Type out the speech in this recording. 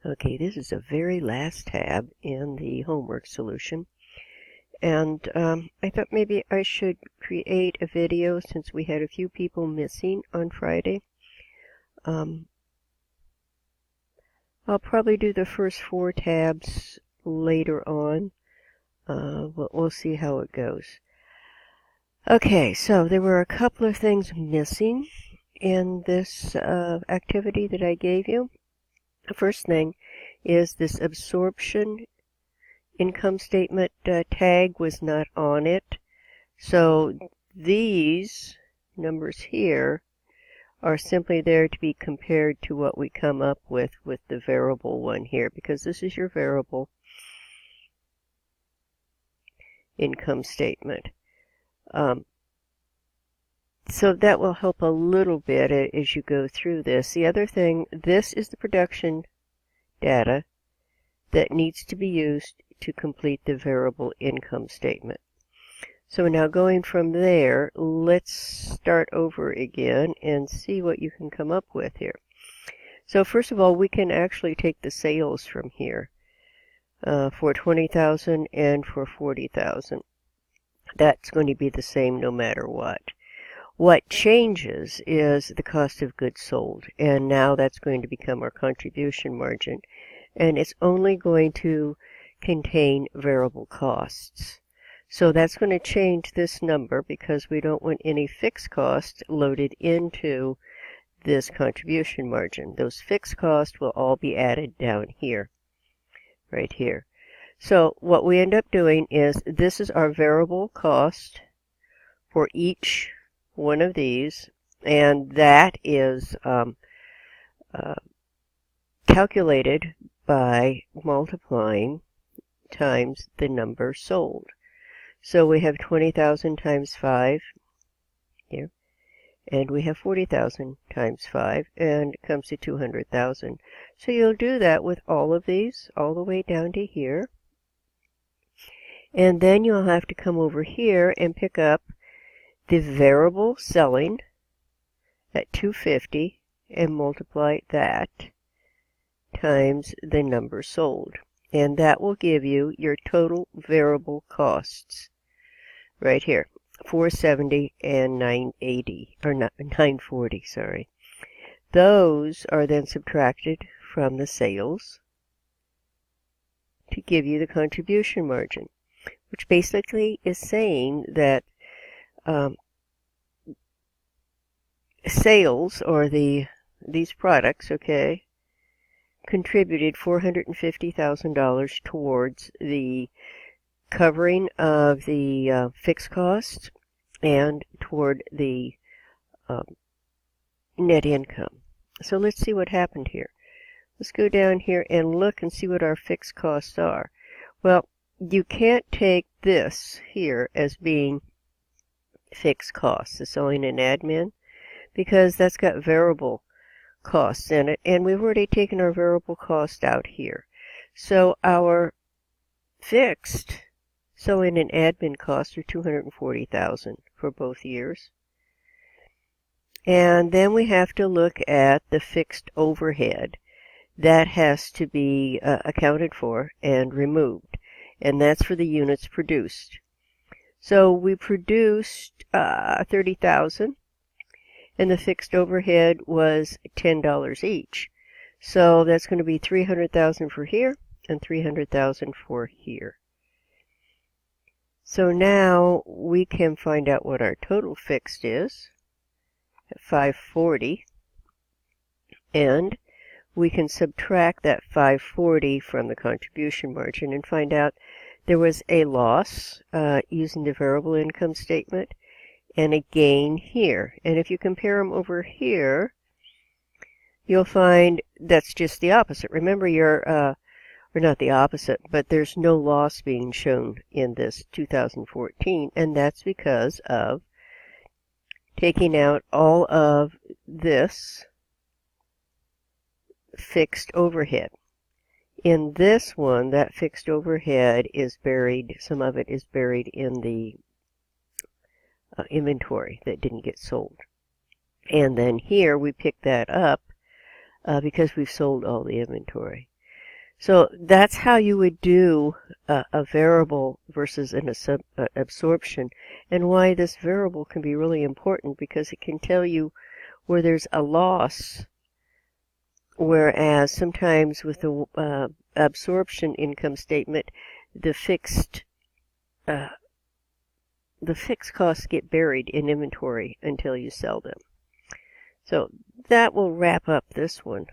Okay, this is a very last tab in the homework solution. And I thought maybe I should create a video since we had a few people missing on Friday. I'll probably do the first 4 tabs later on. We'll see how it goes. Okay, so there were a couple of things missing in this activity that I gave you. The first thing is this absorption income statement tag was not on it. So these numbers here are simply there to be compared to what we come up with the variable one here, because this is your variable income statement. So that will help a little bit as you go through this. The other thing, this is the production data that needs to be used to complete the variable income statement. So now going from there, let's start over again and see what you can come up with here. So first of all, we can actually take the sales from here for 20,000 and for 40,000. That's going to be the same no matter what. What changes is the cost of goods sold, and now that's going to become our contribution margin, and it's only going to contain variable costs. So that's going to change this number because we don't want any fixed costs loaded into this contribution margin. Those fixed costs will all be added down here, right here. So what we end up doing is this is our variable cost for each one of these, and that is calculated by multiplying times the number sold. So we have 20,000 times 5 here, and we have 40,000 times 5, and it comes to 200,000. So you'll do that with all of these, all the way down to here. And then you'll have to come over here and pick up the variable selling at 250 and multiply that times the number sold. And that will give you your total variable costs right here, 470 and 980, or not 940, sorry. Those are then subtracted from the sales to give you the contribution margin, which basically is saying that sales, or these products, okay, contributed $450,000 towards the covering of the fixed costs and toward the net income. So let's see what happened here. Let's go down here and look and see what our fixed costs are. Well, you can't take this here as being fixed costs, the selling and admin, because that's got variable costs in it, and we've already taken our variable cost out here. So our fixed selling and admin costs are $240,000 for both years. And then we have to look at the fixed overhead. That has to be accounted for and removed, and that's for the units produced. So we produced 30,000, and the fixed overhead was $10 each. So that's going to be 300,000 for here and 300,000 for here. So now we can find out what our total fixed is at 540, and we can subtract that 540 from the contribution margin and find out there was a loss using the variable income statement and a gain here. And if you compare them over here, you'll find that's just the opposite. Remember, or not the opposite, but there's no loss being shown in this 2014, and that's because of taking out all of this fixed overhead. In this one, that fixed overhead is buried, some of it is buried in the inventory that didn't get sold. And then here we pick that up because we've sold all the inventory. So that's how you would do a variable versus an absorption, and why this variable can be really important, because it can tell you where there's a loss, whereas sometimes with the absorption income statement, the fixed costs get buried in inventory until you sell them. So that will wrap up this one.